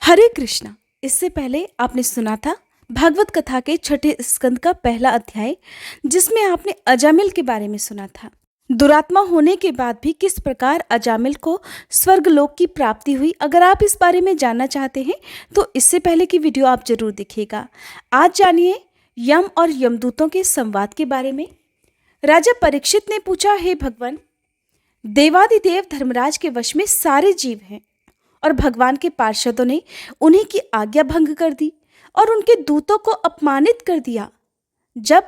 हरे कृष्णा। इससे पहले आपने सुना था भागवत कथा के छठे स्कंद का पहला अध्याय, जिसमें आपने अजामिल के बारे में सुना था। दुरात्मा होने के बाद भी किस प्रकार अजामिल को स्वर्गलोक की प्राप्ति हुई। अगर आप इस बारे में जानना चाहते हैं तो इससे पहले की वीडियो आप जरूर देखिएगा। आज जानिए यम और यमदूतों के संवाद के बारे में। राजा परीक्षित ने पूछा, हे भगवान, देवादिदेव धर्मराज के वश में सारे जीव हैं और भगवान के पार्षदों ने उन्हीं की आज्ञा भंग कर दी और उनके दूतों को अपमानित कर दिया। जब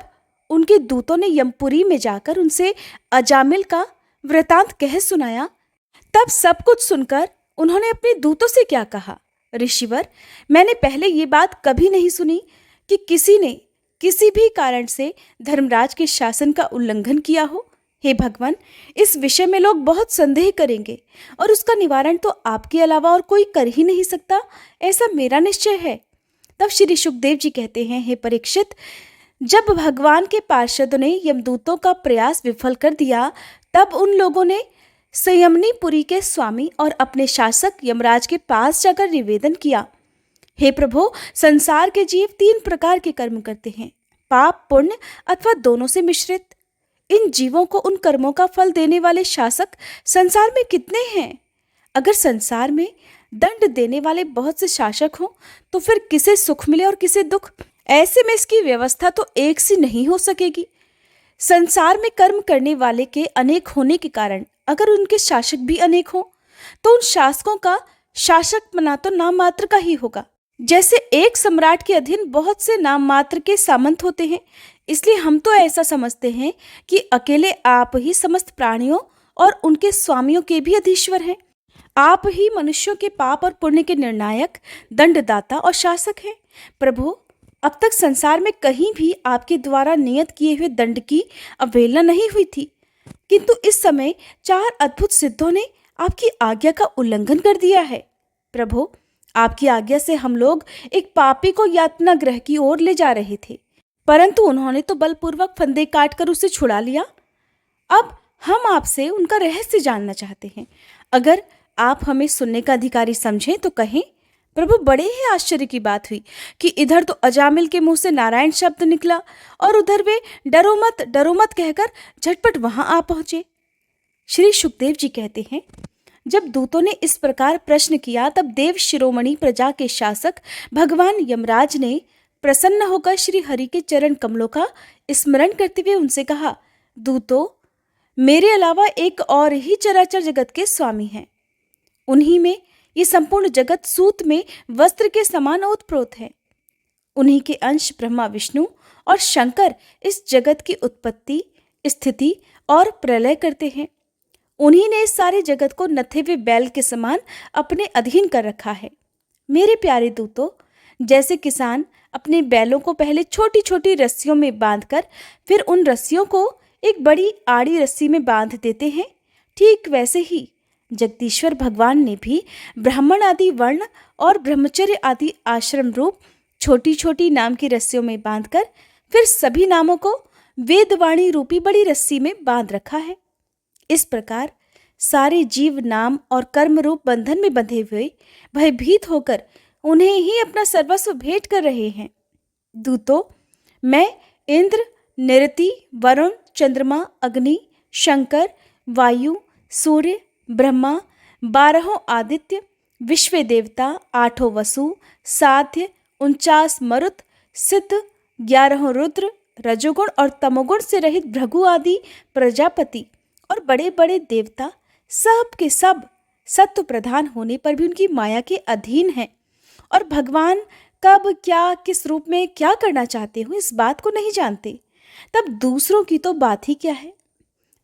उनके दूतों ने यमपुरी में जाकर उनसे अजामिल का वृतांत कह सुनाया, तब सब कुछ सुनकर उन्होंने अपने दूतों से क्या कहा? ऋषिवर, मैंने पहले ये बात कभी नहीं सुनी कि किसी ने किसी भी कारण से धर्मराज के शासन का उल्लंघन किया हो। हे भगवान, इस विषय में लोग बहुत संदेह करेंगे और उसका निवारण तो आपके अलावा और कोई कर ही नहीं सकता, ऐसा मेरा निश्चय है। तब श्री सुखदेव जी कहते हैं, हे परीक्षित, जब भगवान के पार्षदों ने यमदूतों का प्रयास विफल कर दिया, तब उन लोगों ने संयमनीपुरी के स्वामी और अपने शासक यमराज के पास जाकर निवेदन किया, हे प्रभु, संसार के जीव 3 प्रकार के कर्म करते हैं, पाप, पुण्य अथवा दोनों से मिश्रित। इन जीवों को उन कर्मों का फल देने वाले शासक संसार में कितने हैं? अगर संसार में दंड देने वाले बहुत से शासक हों तो फिर किसे सुख मिले और किसे दुख? ऐसे में इसकी व्यवस्था तो एक सी नहीं हो सकेगी। संसार में कर्म करने वाले के अनेक होने के कारण अगर उनके शासक भी अनेक हों तो उन शासकों का शासक बना तो नाम मात्र का ही होगा। जैसे एक सम्राट के अधीन बहुत से नाम मात्र के सामंत होते हैं, इसलिए हम तो ऐसा समझते हैं कि अकेले आप ही समस्त प्राणियों और उनके स्वामियों के भी अधीश्वर हैं। आप ही मनुष्यों के पाप और पुण्य के निर्णायक, दंडदाता और शासक हैं। प्रभु, अब तक संसार में कहीं भी आपके द्वारा नियत किए हुए दंड की अवहेलना नहीं हुई थी, किंतु इस समय 4 अद्भुत सिद्धों ने आपकी आज्ञा का उल्लंघन कर दिया है। प्रभु, आपकी आज्ञा से हम लोग एक पापी को यातना गृह की ओर ले जा रहे थे, परंतु उन्होंने तो बलपूर्वक फंदे काटकर उसे छुड़ा लिया। अब हम आपसे उनका रहस्य जानना चाहते हैं। अगर आप हमें सुनने का अधिकारी समझें तो कहें। प्रभु, बड़े ही आश्चर्य की बात हुई कि इधर तो अजामिल के मुंह से नारायण शब्द निकला और उधर वे डरो मत कहकर झटपट वहां आ पहुंचे। श्री सुखदेव जी कहते हैं, जब दूतों ने इस प्रकार प्रश्न किया, तब देव शिरोमणि प्रजा के शासक भगवान यमराज ने प्रसन्न होकर श्री हरि के चरण कमलों का स्मरण करते हुए उनसे कहा, दूतों, मेरे अलावा एक और ही चराचर जगत के स्वामी हैं। उन्हीं में ये संपूर्ण जगत सूत में वस्त्र के समान ओतप्रोत है। उन्हीं के अंश ब्रह्मा, विष्णु और शंकर इस जगत की उत्पत्ति, स्थिति और प्रलय करते हैं। उन्हीं ने इस सारे जगत को नथे हुए बैल के समान अपने अधीन कर रखा है। मेरे प्यारे दूतों, जैसे किसान अपने बैलों को पहले छोटी छोटी रस्सियों में बांधकर फिर उन रस्सियों को एक बड़ी आड़ी रस्सी में बांध देते हैं, ठीक वैसे ही जगदीश्वर भगवान ने भी ब्राह्मण आदि वर्ण और ब्रह्मचर्य आदि आश्रम रूप छोटी छोटी नाम की रस्सियों में बांधकर फिर सभी नामों को वेदवाणी रूपी बड़ी रस्सी में बांध रखा है। इस प्रकार सारे जीव नाम और कर्म रूप बंधन में बंधे हुए भयभीत होकर उन्हें ही अपना सर्वस्व भेंट कर रहे हैं। दूतों, मैं इंद्र, निरति, वरुण, चंद्रमा, अग्नि, शंकर, वायु, सूर्य, ब्रह्मा, 12 आदित्य, विश्व देवता, 8 वसु, साध्य, 49 मरुत, सिद्ध, 11 रुद्र, रजोगुण और तमोगुण से रहित भृगु आदि प्रजापति और बड़े बड़े देवता सब के सब सत्व प्रधान होने पर भी उनकी माया के अधीन हैं और भगवान कब, क्या, किस रूप में क्या करना चाहते हो इस बात को नहीं जानते। तब दूसरों की तो बात ही क्या है।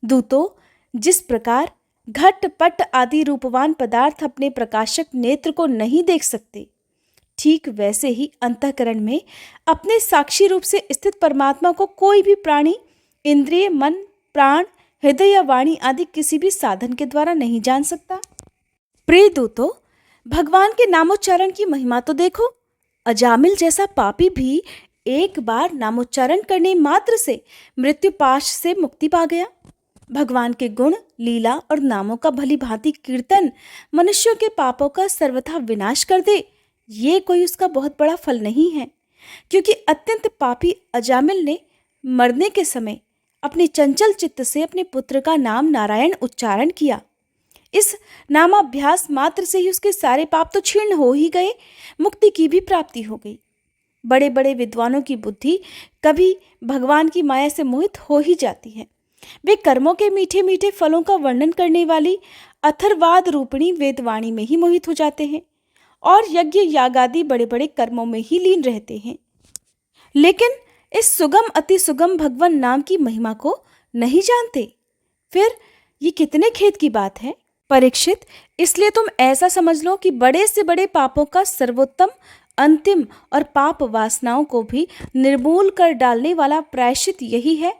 दूतों, जिस प्रकार घट, पट आदि रूपवान पदार्थ अपने प्रकाशक नेत्र को नहीं देख सकते, ठीक वैसे ही अंतःकरण में अपने साक्षी रूप से स्थित परमात्मा को कोई भी प्राणी इंद्रिय, मन, प्राण, हृदय या वाणी आदि किसी भी साधन के द्वारा नहीं जान सकता। प्रिय दूतों, भगवान के नामोच्चारण की महिमा तो देखो। अजामिल जैसा पापी भी एक बार नामोच्चारण करने मात्र से मृत्यु पाश से मुक्ति पा गया। भगवान के गुण, लीला और नामों का भली भांति कीर्तन मनुष्यों के पापों का सर्वथा विनाश कर दे, ये कोई उसका बहुत बड़ा फल नहीं है, क्योंकि अत्यंत पापी अजामिल ने मरने के समय अपने चंचल चित्त से अपने पुत्र का नाम नारायण उच्चारण किया। इस नामाभ्यास मात्र से ही उसके सारे पाप तो क्षीण हो ही गए, मुक्ति की भी प्राप्ति हो गई। बड़े बड़े विद्वानों की बुद्धि कभी भगवान की माया से मोहित हो ही जाती है। वे कर्मों के मीठे मीठे फलों का वर्णन करने वाली अथर्वाद रूपिणी वेदवाणी में ही मोहित हो जाते हैं और यज्ञ याग आदि बड़े बड़े कर्मों में ही लीन रहते हैं, लेकिन इस सुगम अति सुगम भगवान नाम की महिमा को नहीं जानते। फिर ये कितने खेद की बात है परीक्षित। इसलिए तुम ऐसा समझ लो कि बड़े से बड़े पापों का सर्वोत्तम, अंतिम और पाप वासनाओं को भी निर्मूल कर डालने वाला प्रायश्चित यही है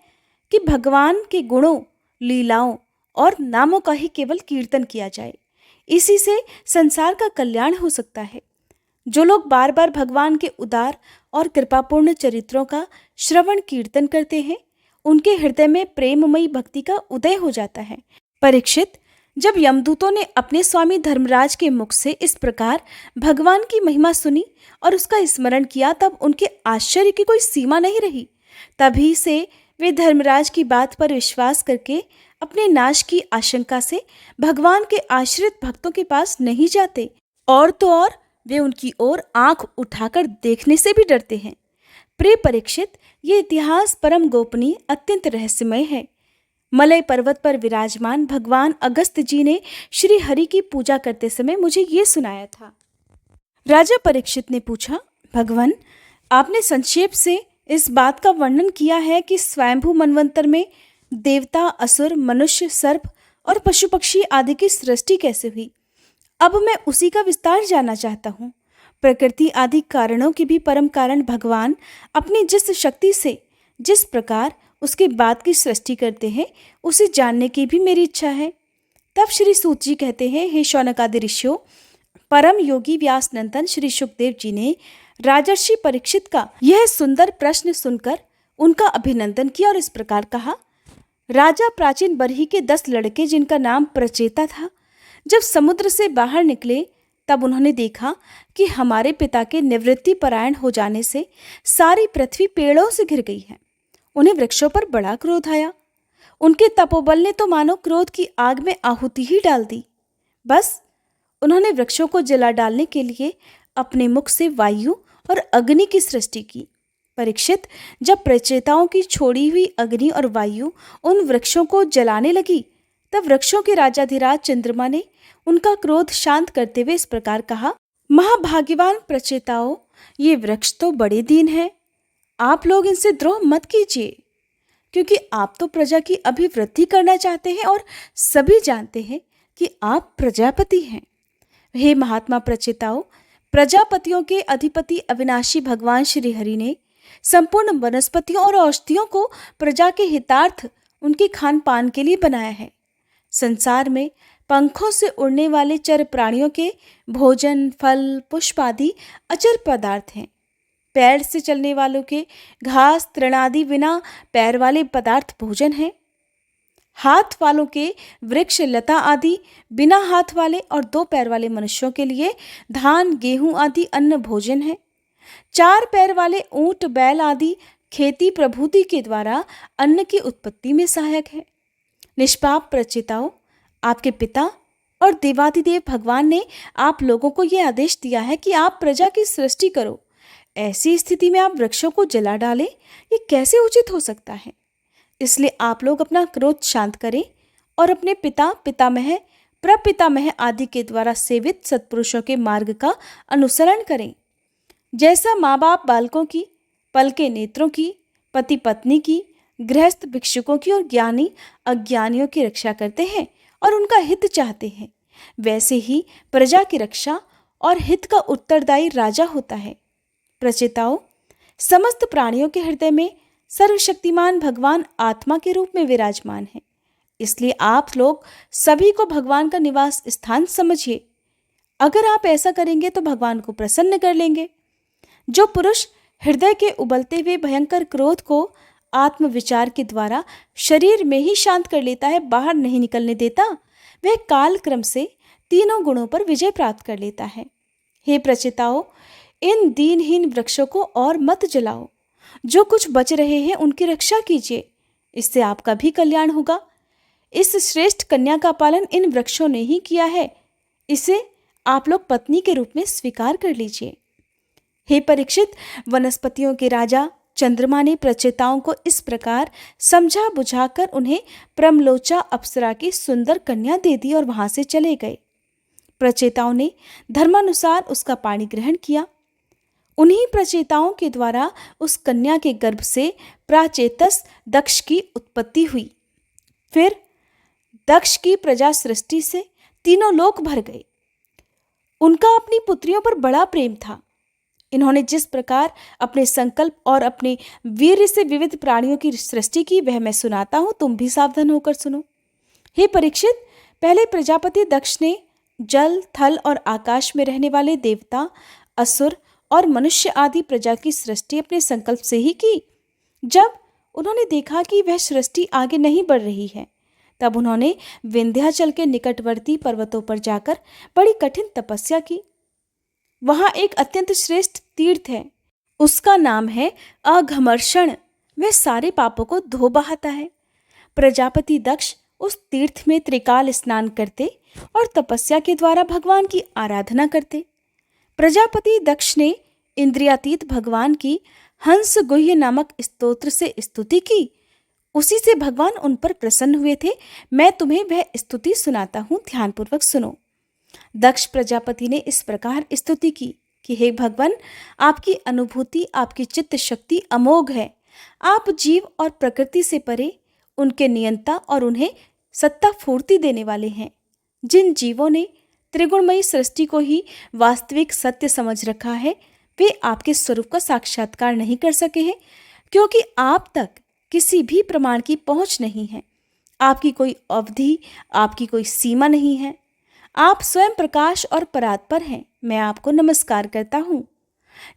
कि भगवान के गुणों, लीलाओं और नामों का ही केवल कीर्तन किया जाए। इसी से संसार का कल्याण हो सकता है। जो लोग बार बार भगवान के उदार और कृपापूर्ण चरित्रों का श्रवण कीर्तन करते हैं, उनके हृदय में प्रेममयी भक्ति का उदय हो जाता है। परीक्षित, जब यमदूतों ने अपने स्वामी धर्मराज के मुख से इस प्रकार भगवान की महिमा सुनी और उसका स्मरण किया, तब उनके आश्चर्य की कोई सीमा नहीं रही। तभी से वे धर्मराज की बात पर विश्वास करके अपने नाश की आशंका से भगवान के आश्रित भक्तों के पास नहीं जाते, और तो और वे उनकी ओर आंख उठाकर देखने से भी डरते हैं। प्रिय परीक्षित, ये इतिहास परम गोपनीय, अत्यंत रहस्यमय है। मलय पर्वत पर विराजमान भगवान अगस्त जी ने श्री हरि की पूजा करते समय मुझे ये सुनाया था। राजा परीक्षित ने पूछा, भगवान, आपने संक्षेप से इस बात का वर्णन किया है कि स्वयंभू मनवंतर में देवता, असुर, मनुष्य, सर्प और पशु पक्षी आदि की सृष्टि कैसे हुई। अब मैं उसी का विस्तार जानना चाहता हूँ। प्रकृति आदि कारणों के भी परम कारण भगवान अपनी जिस शक्ति से जिस प्रकार उसके बाद की सृष्टि करते हैं, उसे जानने की भी मेरी इच्छा है। तब श्री सूत जी कहते हैं, हे शौनक आदि ऋषियों, परम योगी व्यास नंदन श्री सुखदेव जी ने राजर्षि परीक्षित का यह सुंदर प्रश्न सुनकर उनका अभिनंदन किया और इस प्रकार कहा। राजा प्राचीन बरही के 10 लड़के, जिनका नाम प्रचेता था, जब समुद्र से बाहर निकले, तब उन्होंने देखा कि हमारे पिता के निवृत्ति परायण हो जाने से सारी पृथ्वी पेड़ों से घिर गई है। उन्हें वृक्षों पर बड़ा क्रोध आया। उनके तपोबल ने तो मानो क्रोध की आग में आहुति ही डाल दी। बस उन्होंने वृक्षों को जला डालने के लिए अपने मुख से वायु और अग्नि की सृष्टि की। परीक्षित, जब प्रचेताओं की छोड़ी हुई अग्नि और वायु उन वृक्षों को जलाने लगी, तब वृक्षों के राजाधिराज चंद्रमा ने उनका क्रोध शांत करते हुए इस प्रकार कहा, महाभाग्यवान प्रचेताओं, ये वृक्ष तो बड़े दीन हैं। आप लोग इनसे द्रोह मत कीजिए, क्योंकि आप तो प्रजा की अभिवृद्धि करना चाहते हैं और सभी जानते हैं कि आप प्रजापति हैं। हे महात्मा प्रचेताओं, प्रजापतियों के अधिपति अविनाशी भगवान श्री हरि ने संपूर्ण वनस्पतियों और औषधियों को प्रजा के हितार्थ, उनके खान पान के लिए बनाया है। संसार में पंखों से उड़ने वाले चर प्राणियों के भोजन, फल, पुष्प आदि अचर पदार्थ हैं। पैर से चलने वालों के घास, तृण आदि बिना पैर वाले पदार्थ भोजन हैं। हाथ वालों के वृक्ष, लता आदि बिना हाथ वाले और 2 पैर वाले मनुष्यों के लिए धान, गेहूं आदि अन्न भोजन है। 4 पैर वाले ऊंट, बैल आदि खेती प्रभुति के द्वारा अन्न की उत्पत्ति में सहायक है। निष्पाप प्रचेताओं, आपके पिता और देवादिदेव भगवान ने आप लोगों को यह आदेश दिया है कि आप प्रजा की सृष्टि करो। ऐसी स्थिति में आप वृक्षों को जला डालें, ये कैसे उचित हो सकता है। इसलिए आप लोग अपना क्रोध शांत करें और अपने पिता, पितामह, प्रपितामह आदि के द्वारा सेवित सत्पुरुषों के मार्ग का अनुसरण करें। जैसा माँ बाप बालकों की, पलके नेत्रों की, पति पत्नी की, गृहस्थ भिक्षुकों की और ज्ञानी अज्ञानियों की रक्षा करते हैं और उनका हित चाहते हैं, वैसे ही प्रजा की रक्षा और हित का उत्तरदायी राजा होता है। प्रचेताओं, समस्त प्राणियों के हृदय में सर्वशक्तिमान भगवान आत्मा के रूप में विराजमान है। इसलिए आप लोग सभी को भगवान का निवास स्थान समझिए। अगर आप ऐसा करेंगे तो भगवान को प्रसन्न कर लेंगे। जो पुरुष हृदय के उबलते हुए भयंकर क्रोध को आत्मविचार के द्वारा शरीर में ही शांत कर लेता है, बाहर नहीं निकलने देता, वह काल क्रम से तीनों गुणों पर विजय प्राप्त कर लेता है। हे प्रचेताओं, इन दीनहीन वृक्षों को और मत जलाओ। जो कुछ बच रहे हैं उनकी रक्षा कीजिए, इससे आपका भी कल्याण होगा। इस श्रेष्ठ कन्या का पालन इन वृक्षों ने ही किया है, इसे आप लोग पत्नी के रूप में स्वीकार कर लीजिए। हे परीक्षित, वनस्पतियों के राजा चंद्रमा ने प्रचेताओं को इस प्रकार समझा बुझाकर उन्हें प्रमलोचा अप्सरा की सुंदर कन्या दे दी और वहां से चले गए। प्रचेताओं ने धर्मानुसार उसका पाणी ग्रहण किया। उन्हीं प्रचेताओं के द्वारा उस कन्या के गर्भ से प्राचेतस दक्ष की उत्पत्ति हुई। फिर दक्ष की प्रजा सृष्टि से तीनों लोक भर गए। उनका अपनी पुत्रियों पर बड़ा प्रेम था। इन्होंने जिस प्रकार अपने संकल्प और अपने वीर्य से विविध प्राणियों की सृष्टि की, वह मैं सुनाता हूं, तुम भी सावधान होकर सुनो। हे परीक्षित, पहले प्रजापति दक्ष ने जल, थल और आकाश में रहने वाले देवता, असुर और मनुष्य आदि प्रजा की सृष्टि अपने संकल्प से ही की। जब उन्होंने देखा कि वह सृष्टि आगे नहीं बढ़ रही है, तब उन्होंने विंध्याचल के निकटवर्ती पर्वतों पर जाकर बड़ी कठिन तपस्या की। वहां एक अत्यंत श्रेष्ठ तीर्थ है, उसका नाम है अघमर्षण। वह सारे पापों को धो बहाता है। प्रजापति दक्ष उस तीर्थ में त्रिकाल स्नान करते और तपस्या के द्वारा भगवान की आराधना करते। प्रजापति दक्ष ने इंद्रियातीत भगवान की हंस गुह्य नामक स्तोत्र से स्तुति की। उसी से भगवान उन पर प्रसन्न हुए थे। मैं तुम्हें वह स्तुति सुनाता हूं, ध्यानपूर्वक सुनो। दक्ष प्रजापति ने इस प्रकार स्तुति की कि हे भगवान, आपकी अनुभूति, आपकी चित्त शक्ति अमोघ है। आप जीव और प्रकृति से परे, उनके नियंता और उन्हें सत्ता फूर्ति देने वाले हैं। जिन जीवों ने त्रिगुणमयी सृष्टि को ही वास्तविक सत्य समझ रखा है, वे आपके स्वरूप का साक्षात्कार नहीं कर सके हैं, क्योंकि आप तक किसी भी प्रमाण की पहुंच नहीं है। आपकी कोई अवधि, आपकी कोई सीमा नहीं है। आप स्वयं प्रकाश और परात्पर हैं। मैं आपको नमस्कार करता हूँ।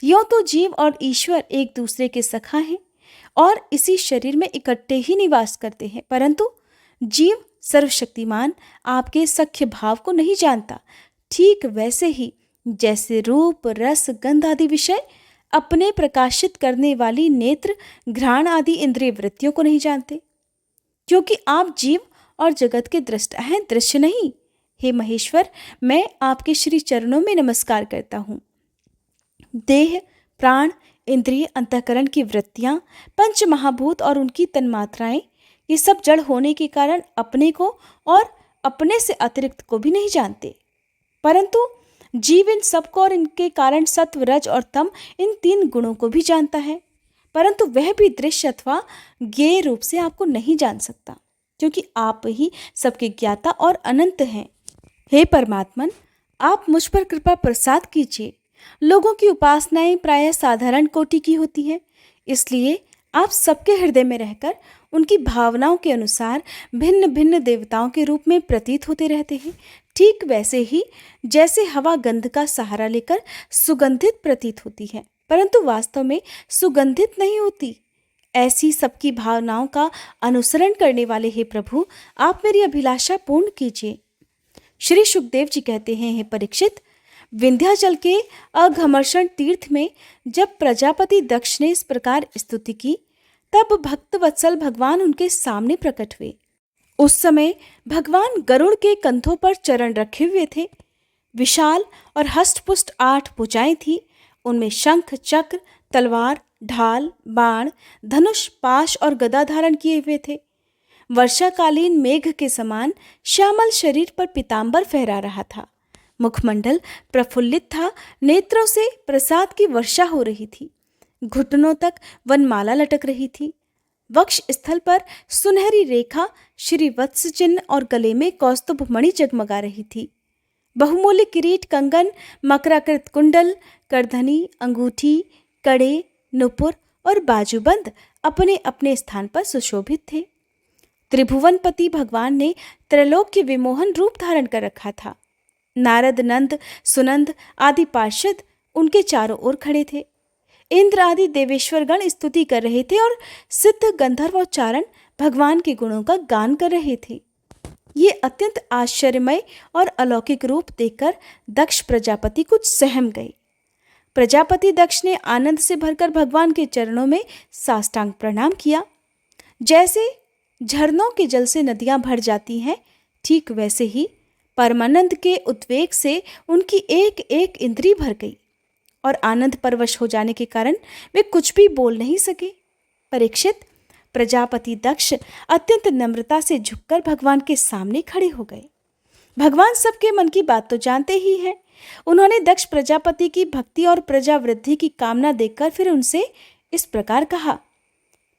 यूं तो जीव और ईश्वर एक दूसरे के सखा हैं और इसी शरीर में इकट्ठे ही निवास करते हैं, परंतु जीव सर्वशक्तिमान आपके सख्य भाव को नहीं जानता। ठीक वैसे ही जैसे रूप, रस, गंध आदि विषय अपने प्रकाशित करने वाली नेत्र, घ्राण आदि इंद्रिय वृत्तियों को नहीं जानते, क्योंकि आप जीव और जगत के दृष्टा हैं, दृश्य नहीं। हे महेश्वर, मैं आपके श्री चरणों में नमस्कार करता हूँ। देह, प्राण, इंद्रिय, अंतःकरण की वृत्तियां, पंच महाभूत और उनकी तन्मात्राएं, ये सब जड़ होने के कारण अपने को और अपने से अतिरिक्त को भी नहीं जानते, परंतु जीव इन सबको और इनके कारण सत्व, रज और तम, इन तीन गुणों को भी जानता है, परंतु वह भी दृश्य अथवा ज्ञेय रूप से आपको नहीं जान सकता, क्योंकि आप ही सबके ज्ञाता और अनंत हैं। हे परमात्मन, आप मुझ पर कृपा प्रसाद कीजिए। लोगों की उपासनाएं प्रायः साधारण कोटि की होती हैं, इसलिए आप सबके हृदय में रहकर उनकी भावनाओं के अनुसार भिन्न भिन्न देवताओं के रूप में प्रतीत होते रहते हैं। ठीक वैसे ही जैसे हवा गंध का सहारा लेकर सुगंधित प्रतीत होती है, परंतु वास्तव में सुगंधित नहीं होती, ऐसी सबकी भावनाओं का अनुसरण करने वाले हे प्रभु, आप मेरी अभिलाषा पूर्ण कीजिए। श्री सुखदेव जी कहते हैं, हे परीक्षित, विंध्याचल के अघमर्षण तीर्थ में जब प्रजापति दक्ष ने इस प्रकार स्तुति की, तब भक्त वत्सल भगवान उनके सामने प्रकट हुए। उस समय भगवान गरुड़ के कंधों पर चरण रखे हुए थे। विशाल और हष्टपुष्ट 8 भुजाएं थी। उनमें शंख, चक्र, तलवार, ढाल, बाण, धनुष, पाश और गदा धारण किए हुए थे। वर्षाकालीन मेघ के समान श्यामल शरीर पर पीतांबर फहरा रहा था। मुखमंडल प्रफुल्लित था, नेत्रों से प्रसाद की वर्षा हो रही थी। घुटनों तक वनमाला लटक रही थी। वक्ष स्थल पर सुनहरी रेखा, श्री वत्स चिन्ह और गले में कौस्तुभ मणि जगमगा रही थी। बहुमूल्य किरीट, कंगन, मकराकृत कुंडल, करधनी, अंगूठी, कड़े, नुपुर और बाजूबंद अपने अपने स्थान पर सुशोभित थे। त्रिभुवनपति भगवान ने त्रैलोक्य विमोहन रूप धारण कर रखा था। नारद, नंद, सुनंद आदि पार्षद उनके चारों ओर खड़े थे। इंद्र आदि देवेश्वरगण स्तुति कर रहे थे और सिद्ध गंधर्व और चारण भगवान के गुणों का गान कर रहे थे। ये अत्यंत आश्चर्यमय और अलौकिक रूप देखकर दक्ष प्रजापति कुछ सहम गए। प्रजापति दक्ष ने आनंद से भरकर भगवान के चरणों में साष्टांग प्रणाम किया। जैसे झरनों के जल से नदियां भर जाती हैं, ठीक वैसे ही परमानंद के उद्वेग से उनकी एक एक इंद्री भर गई और आनंद परवश हो जाने के कारण वे कुछ भी बोल नहीं सके। परीक्षित, प्रजापति दक्ष अत्यंत नम्रता से झुककर भगवान के सामने खड़े हो गए। भगवान सबके मन की बात तो जानते ही हैं। उन्होंने दक्ष प्रजापति की भक्ति और प्रजा वृद्धि की कामना देखकर फिर उनसे इस प्रकार कहा,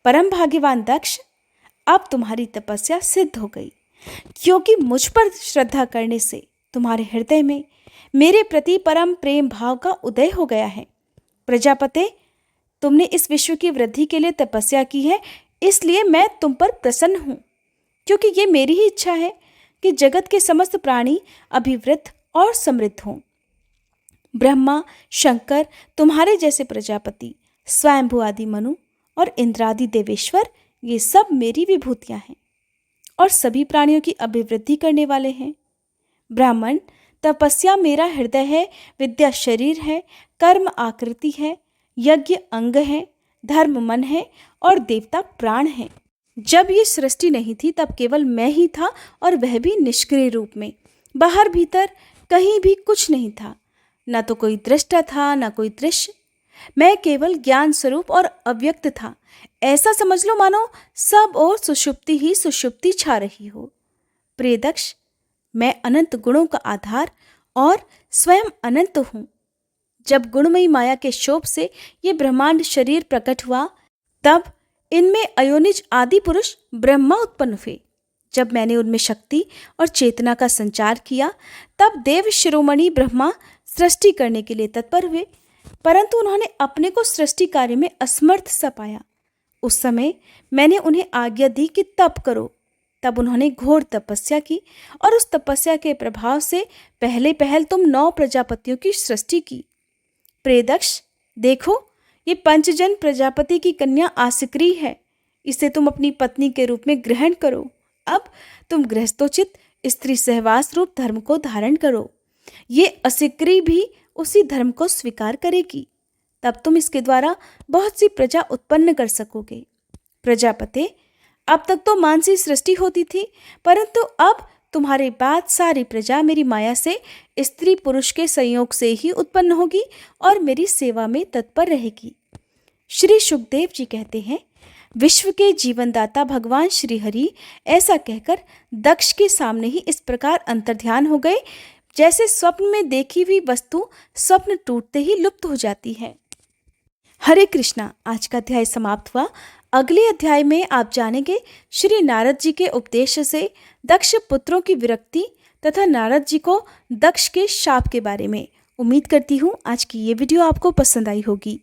परम भाग्यवान दक्ष, अब तुम्हारी तपस्या सिद्ध हो गई, क्योंकि मुझ पर श्रद्धा करने से तुम्हारे हृदय में मेरे प्रति परम प्रेम भाव का उदय हो गया है। प्रजापते, तुमने इस विश्व की वृद्धि के लिए तपस्या की है, इसलिए मैं तुम पर प्रसन्न हूँ, क्योंकि ये मेरी ही इच्छा है कि जगत के समस्त प्राणी अभिवृद्ध और समृद्ध हों। ब्रह्मा, शंकर, तुम्हारे जैसे प्रजापति, स्वयंभू आदि मनु और इंद्रादि देवेश्वर, ये सब मेरी विभूतियाँ हैं और सभी प्राणियों की अभिवृद्धि करने वाले हैं। ब्राह्मण, तपस्या मेरा हृदय है, विद्या शरीर है, कर्म आकृति है, यज्ञ अंग है, धर्म मन है और देवता प्राण है। जब ये सृष्टि नहीं थी तब केवल मैं ही था, और वह भी निष्क्रिय रूप में। बाहर भीतर कहीं भी कुछ नहीं था, न तो कोई दृष्टा था न कोई दृश्य। मैं केवल ज्ञान स्वरूप और अव्यक्त था। ऐसा समझ लो मानो सब और सुषुप्ति ही सुषुप्ति छा रही हो। प्रिय दक्ष, मैं अनंत गुणों का आधार और स्वयं अनंत हूँ। जब गुणमयी माया के शोभ से ये ब्रह्मांड शरीर प्रकट हुआ, तब इनमें अयोनिज आदि पुरुष ब्रह्मा उत्पन्न हुए। जब मैंने उनमें शक्ति और चेतना का संचार किया, तब देव शिरोमणि ब्रह्मा सृष्टि करने के लिए तत्पर हुए, परंतु उन्होंने अपने को सृष्टि कार्य में असमर्थ सा पाया। उस समय मैंने उन्हें आज्ञा दी कि तप करो। तब उन्होंने घोर तपस्या की और उस तपस्या के प्रभाव से पहले पहल तुम 9 प्रजापतियों की सृष्टि की। प्रिय दक्ष, देखो, ये पंचजन प्रजापति की कन्या आसिक्री है। इसे तुम अपनी पत्नी के रूप में ग्रहण करो। अब तुम गृहस्थोचित स्त्री सहवास रूप धर्म को धारण करो। ये असिक्री भी उसी धर्म को स्वीकार करेगी। तब तुम इसके द्वारा बहुत सी प्रजा उत्पन्न कर सकोगे। प्रजापते, अब तक तो मानसी सृष्टि होती थी, परंतु अब तुम्हारे बाद सारी प्रजा मेरी माया से स्त्री पुरुष के संयोग से ही उत्पन्न होगी और मेरी सेवा में तत्पर रहेगी। श्री सुखदेव जी कहते हैं, विश्व के जीवनदाता भगवान श्री हरि ऐसा कहकर दक्ष के सामने ही इस प्रकार अंतर्ध्यान हो गए, जैसे स्वप्न में देखी हुई वस्तु स्वप्न टूटते ही लुप्त हो जाती है। हरे कृष्णा। आज का अध्याय समाप्त हुआ। अगले अध्याय में आप जानेंगे श्री नारद जी के उपदेश से दक्ष पुत्रों की विरक्ति तथा नारद जी को दक्ष के शाप के बारे में। उम्मीद करती हूँ आज की ये वीडियो आपको पसंद आई होगी।